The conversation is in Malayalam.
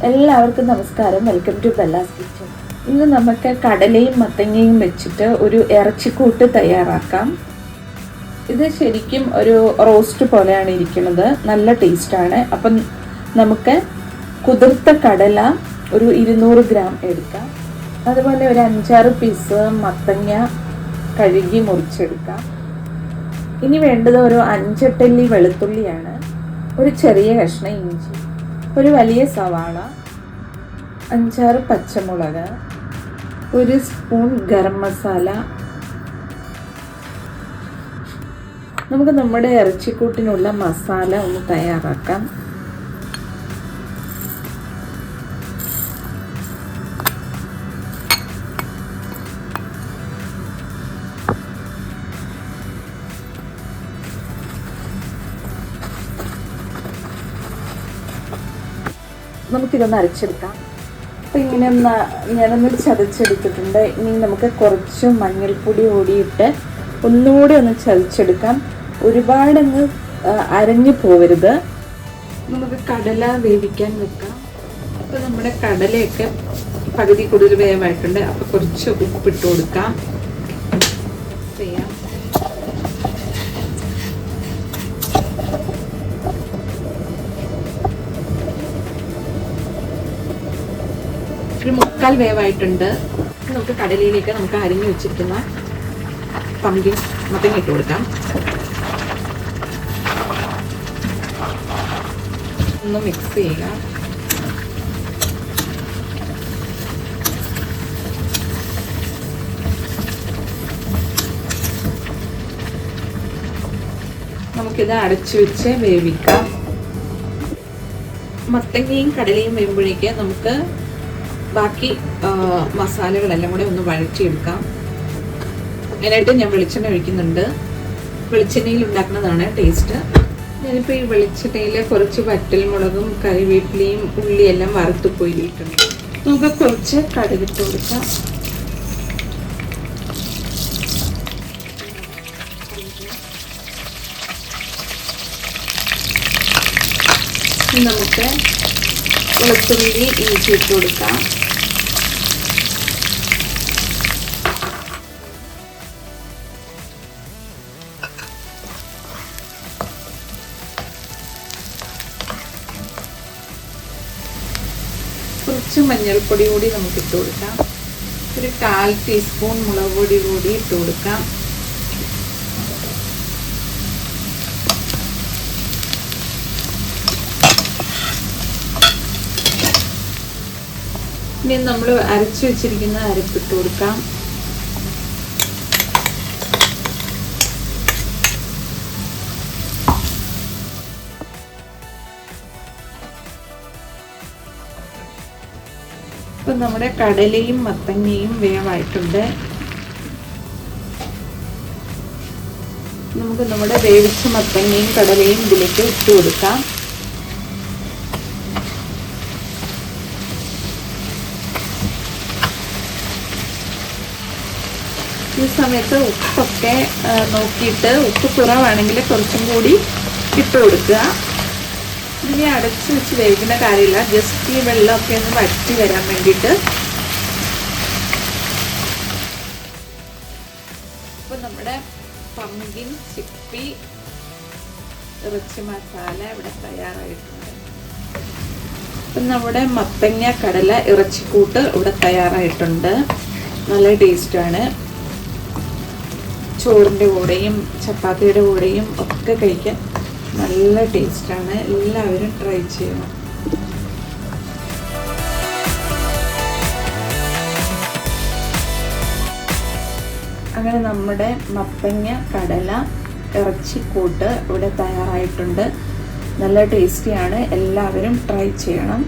എല്ലാവർക്കും നമസ്കാരം. Welcome to Bella's Kitchen. ഇന്ന് നമുക്ക് കടലയും മത്തങ്ങയും വെച്ചിട്ട് ഒരു ഇറച്ചിക്കൂട്ട് തയ്യാറാക്കാം. ഇത് ശരിക്കും ഒരു റോസ്റ്റ് പോലെയാണ് ഇരിക്കുന്നത്. നല്ല ടേസ്റ്റാണ്. അപ്പം നമുക്ക് കുതിർത്ത കടല ഒരു 200 ഗ്രാം എടുക്കാം. അതുപോലെ ഒരു 5-6 പീസ് മത്തങ്ങ കഴുകി മുറിച്ചെടുക്കാം. ഇനി വേണ്ടത് ഒരു 5 അല്ലി വെളുത്തുള്ളിയാണ്, ഒരു ചെറിയ കഷ്ണം ഇഞ്ചി, ഒരു വലിയ സവാള, 5-6 പച്ചമുളക്, ഒരു സ്പൂൺ ഗരം മസാല. നമുക്ക് നമ്മുടെ ഇറച്ചിക്കൂട്ടിനുള്ള മസാല ഒന്ന് തയ്യാറാക്കാം. നമുക്കിതൊന്ന് അരച്ചെടുക്കാം. അപ്പം ഇങ്ങനെ ഞാനൊന്ന് ചതച്ചെടുത്തിട്ടുണ്ട്. ഇനി നമുക്ക് കുറച്ച് മഞ്ഞൾപ്പൊടി ഓടിയിട്ട് ഒന്നുകൂടി ഒന്ന് ചതച്ചെടുക്കാം. ഒരുപാടങ്ങ് അരഞ്ഞു പോവരുത്. നമുക്ക് കടല വേവിക്കാൻ വെക്കാം. അപ്പോൾ നമ്മുടെ കടലയൊക്കെ പകുതി കൂടുതൽ വേവായിട്ടുണ്ട്. അപ്പോൾ കുറച്ച് ഉപ്പിട്ട് കൊടുക്കാം. ചെയ്യാം. ഒരു 3/4 വേവായിട്ടുണ്ട്. നമുക്ക് കടലയിലേക്ക് നമുക്ക് അരിഞ്ഞു വെച്ചിരിക്കുന്ന പംകിൻ മത്തങ്ങ ഇട്ട് കൊടുക്കാം. ഒന്ന് മിക്സ് ചെയ്യുക. നമുക്കിത് അടച്ചു വെച്ച് വേവിക്കാം. മത്തങ്ങയും കടലയും വേകുമ്പോഴേക്ക് നമുക്ക് ബാക്കി മസാലകളെല്ലാം കൂടെ ഒന്ന് വഴറ്റിയെടുക്കാം. അതിനായിട്ട് ഞാൻ വെളിച്ചെണ്ണ ഒഴിക്കുന്നുണ്ട്. വെളിച്ചെണ്ണയിൽ ഉണ്ടാക്കുന്നതാണ് ടേസ്റ്റ്. ഞാനിപ്പോൾ ഈ വെളിച്ചെണ്ണയിൽ കുറച്ച് വറ്റൽമുളകും കറിവേപ്പിലയും ഉള്ളിയെല്ലാം വറുത്ത് പോയിട്ടുണ്ട്. നമുക്ക് കുറച്ച് കടുകിട്ട് കൊടുക്കാം. നമുക്ക് വെളുത്തുള്ളി ഇഞ്ചി ഇട്ട് കൊടുക്കാം. കുറച്ച് മഞ്ഞൾപ്പൊടി കൂടി നമുക്ക് ഇട്ട് കൊടുക്കാം. ഒരു 1/4 ടീസ്പൂൺ മുളക് പൊടി കൂടി ഇട്ട് കൊടുക്കാം. ഇനി നമ്മൾ അരച്ചു വെച്ചിരിക്കുന്ന അരപ്പിട്ട് കൊടുക്കാം. ഇപ്പം നമ്മുടെ കടലയും മത്തങ്ങയും വേവായിട്ടുണ്ട്. നമുക്ക് നമ്മുടെ വേവിച്ച മത്തങ്ങയും കടലയും ഇതിലേക്ക് ഇട്ട് കൊടുക്കാം. ഈ സമയത്ത് ഉപ്പൊക്കെ നോക്കിയിട്ട് ഉപ്പ് കുറവാണെങ്കിൽ കുറച്ചും കൂടി ഇട്ട് കൊടുക്കുക. ഇതിനെ അടച്ച് വെച്ച് വേവിക്കുന്ന കാര്യമില്ല. ജസ്റ്റ് ഈ വെള്ളമൊക്കെ ഒന്ന് വറ്റി വരാൻ വേണ്ടിയിട്ട്. അപ്പോൾ നമ്മുടെ പംകിൻ ചിപ്പി ഇറച്ചി മസാല ഇവിടെ തയ്യാറായിട്ടുണ്ട്. അപ്പം നമ്മുടെ മത്തങ്ങ കടല ഇറച്ചിക്കൂട്ട് ഇവിടെ തയ്യാറായിട്ടുണ്ട്. നല്ല ടേസ്റ്റാണ്. ചോറിൻ്റെ കൂടെയും ചപ്പാത്തിയുടെ കൂടെയും ഒക്കെ കഴിക്കാൻ നല്ല ടേസ്റ്റാണ്. എല്ലാവരും ട്രൈ ചെയ്യണം. അങ്ങനെ നമ്മുടെ മത്തങ്ങ കടല ഇറച്ചിക്കൂട്ട് ഇവിടെ തയ്യാറായിട്ടുണ്ട്. നല്ല ടേസ്റ്റിയാണ്. എല്ലാവരും ട്രൈ ചെയ്യണം.